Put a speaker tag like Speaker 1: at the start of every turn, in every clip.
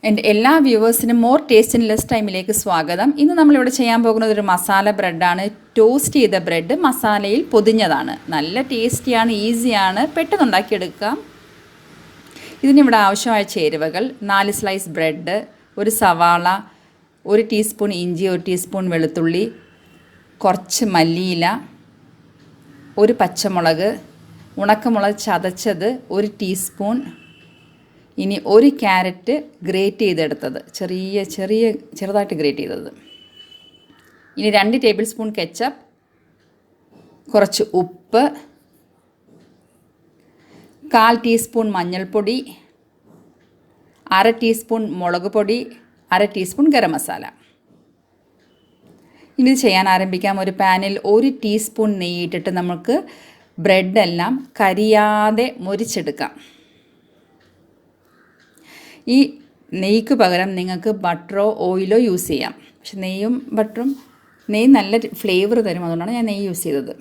Speaker 1: എൻ്റെ എല്ലാ വ്യൂവേഴ്സിനും more taste and less ടൈമിലേക്ക് സ്വാഗതം. ഇന്ന് നമ്മളിവിടെ ചെയ്യാൻ പോകുന്നത് ഒരു മസാല ബ്രെഡാണ്. ടോസ്റ്റ് ചെയ്ത ബ്രെഡ് മസാലയിൽ പൊതിഞ്ഞതാണ്. നല്ല ടേസ്റ്റിയാണ്, ഈസിയാണ്, പെട്ടെന്ന് ഉണ്ടാക്കിയെടുക്കാം. ഇതിനിവിടെ ആവശ്യമായ ചേരുവകൾ: 4 സ്ലൈസ് ബ്രെഡ്, ഒരു സവാള, 1 ടീസ്പൂൺ ഇഞ്ചി, 1 ടീസ്പൂൺ വെളുത്തുള്ളി, കുറച്ച് മല്ലിയില, 1 പച്ചമുളക്, ഉണക്കമുളക് ചതച്ചത് 1 ടീസ്പൂൺ, ഇനി 1 ക്യാരറ്റ് ഗ്രേറ്റ് ചെയ്തെടുത്തത്, ചെറുതായിട്ട് ഗ്രേറ്റ് ചെയ്തത്, ഇനി 2 ടേബിൾ സ്പൂൺ കെച്ചപ്പ്, കുറച്ച് ഉപ്പ്, 1/4 ടീസ്പൂൺ മഞ്ഞൾപ്പൊടി, 1/2 ടീസ്പൂൺ മുളക് പൊടി, 1/2 ടീസ്പൂൺ ഗരം മസാല. ഇനി ചെയ്യാൻ ആരംഭിക്കാം. ഒരു പാനിൽ 1 ടീസ്പൂൺ നെയ്യ് ഇട്ടിട്ട് നമുക്ക് ബ്രെഡെല്ലാം കരിയാതെ മൊരിച്ചെടുക്കാം. ഈ നെയ്ക്ക് പകരം നിങ്ങൾക്ക് ബട്ടറോ ഓയിലോ യൂസ് ചെയ്യാം. പക്ഷെ നെയ്യ് നല്ല ഫ്ലേവർ തരും, അതുകൊണ്ടാണ് ഞാൻ നെയ്യ് യൂസ് ചെയ്തത്.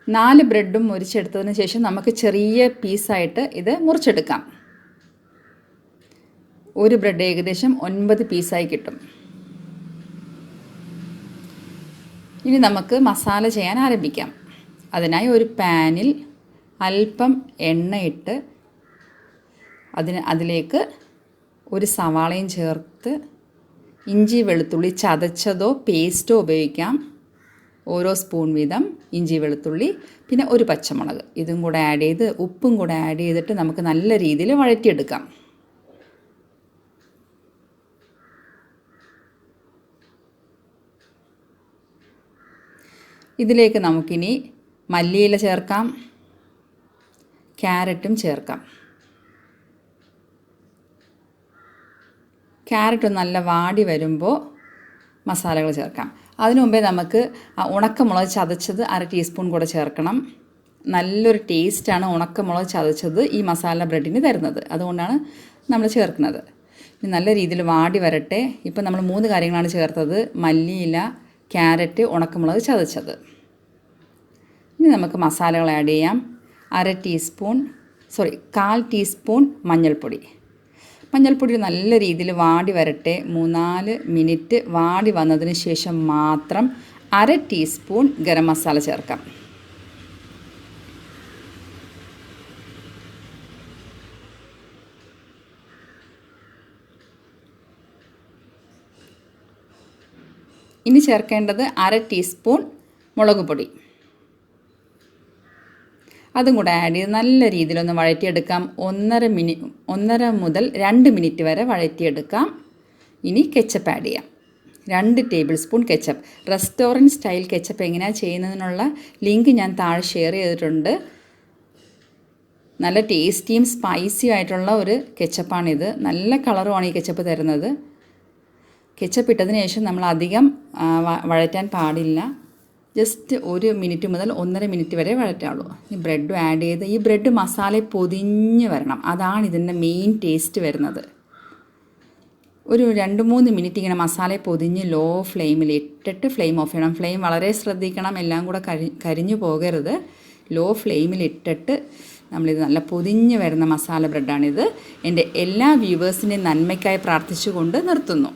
Speaker 1: നാല് ബ്രെഡും മുറിച്ചെടുത്തതിന് ശേഷം നമുക്ക് ചെറിയ പീസായിട്ട് ഇത് മുറിച്ചെടുക്കാം. ഒരു ബ്രെഡ് ഏകദേശം 9 പീസായി കിട്ടും. ഇനി നമുക്ക് മസാല ചെയ്യാൻ ആരംഭിക്കാം. അതിനായി ഒരു പാനിൽ അല്പം എണ്ണയിട്ട് അതിലേക്ക് ഒരു സവാളയും ചേർത്ത് ഇഞ്ചി വെളുത്തുള്ളി ചതച്ചതോ പേസ്റ്റോ ഉപയോഗിക്കാം. ഓരോ സ്പൂൺ വീതം ഇഞ്ചി വെളുത്തുള്ളി, പിന്നെ 1 പച്ചമുളക്, ഇതും കൂടെ ആഡ് ചെയ്ത് ഉപ്പും കൂടെ ആഡ് ചെയ്തിട്ട് നമുക്ക് നല്ല രീതിയിൽ വഴറ്റിയെടുക്കാം. ഇതിലേക്ക് നമുക്കിനി മല്ലിയില ചേർക്കാം, ക്യാരറ്റും ചേർക്കാം. ക്യാരറ്റ് നല്ല വാടി വരുമ്പോൾ മസാലകൾ ചേർക്കാം. അതിനു മുമ്പേ നമുക്ക് ഉണക്കമുളക് ചതച്ചത് 1/2 ടീസ്പൂൺ കൂടെ ചേർക്കണം. നല്ലൊരു ടേസ്റ്റാണ് ഉണക്കമുളക് ചതച്ചത് ഈ മസാല ബ്രെഡിന് തരുന്നത്, അതുകൊണ്ടാണ് നമ്മൾ ചേർക്കുന്നത്. ഇനി നല്ല രീതിയിൽ വാടി വരട്ടെ. ഇപ്പം നമ്മൾ 3 കാര്യങ്ങളാണ് ചേർത്തത്: മല്ലിയില, ക്യാരറ്റ്, ഉണക്കമുളക് ചതച്ചത്. ഇനി നമുക്ക് മസാലകൾ ആഡ് ചെയ്യാം. 1/4 ടീസ്പൂൺ മഞ്ഞൾപ്പൊടി. മഞ്ഞൾപ്പൊടി നല്ല രീതിയിൽ വാടി വരട്ടെ. 3-4 മിനിറ്റ് വാടി വന്നതിന് ശേഷം മാത്രം 1/2 ടീസ്പൂൺ ഗരം മസാല ചേർക്കാം. ഇനി ചേർക്കേണ്ടത് 1/2 ടീസ്പൂൺ മുളക് പൊടി. അതും കൂടെ ആഡ് ചെയ്ത് നല്ല രീതിയിലൊന്ന് വഴറ്റിയെടുക്കാം. 1.5 മുതൽ 2 മിനിറ്റ് വരെ വഴറ്റിയെടുക്കാം. ഇനി കെച്ചപ്പ് ആഡ് ചെയ്യാം. 2 table spoon ketchup. Restaurant style ketchup എങ്ങനെയാണ് ചെയ്യുന്നതിനുള്ള ലിങ്ക് ഞാൻ താഴെ ഷെയർ ചെയ്തിട്ടുണ്ട്. നല്ല ടേസ്റ്റിയും സ്പൈസിയും ആയിട്ടുള്ള ഒരു കെച്ചപ്പാണിത്. നല്ല കളറുമാണ് ഈ കെച്ചപ്പ് തരുന്നത്. കെച്ചപ്പ് ഇട്ടതിന് ശേഷം നമ്മൾ അധികം വഴറ്റാൻ പാടില്ല. ജസ്റ്റ് 1 മിനിറ്റ് മുതൽ 1.5 മിനിറ്റ് വരെ വഴറ്റാവുള്ളൂ. ഈ ബ്രെഡും ആഡ് ചെയ്ത് ഈ ബ്രെഡ് മസാല പൊതിഞ്ഞ് വരണം, അതാണ് ഇതിൻ്റെ മെയിൻ ടേസ്റ്റ് വരുന്നത്. ഒരു 2-3 മിനിറ്റ് ഇങ്ങനെ മസാല പൊതിഞ്ഞ് ലോ ഫ്ലെയിമിൽ ഇട്ടിട്ട് ഫ്ലെയിം ഓഫ് ചെയ്യണം. ഫ്ലെയിം വളരെ ശ്രദ്ധിക്കണം, എല്ലാം കൂടെ കരിഞ്ഞു പോകരുത്. ലോ ഫ്ലെയിമിൽ ഇട്ടിട്ട് നമ്മളിത് നല്ല പൊതിഞ്ഞ് വരുന്ന മസാല ബ്രെഡാണിത്. എൻ്റെ എല്ലാ വ്യൂവേഴ്സിൻ്റെയും നന്മയ്ക്കായി പ്രാർത്ഥിച്ചുകൊണ്ട് നിർത്തുന്നു.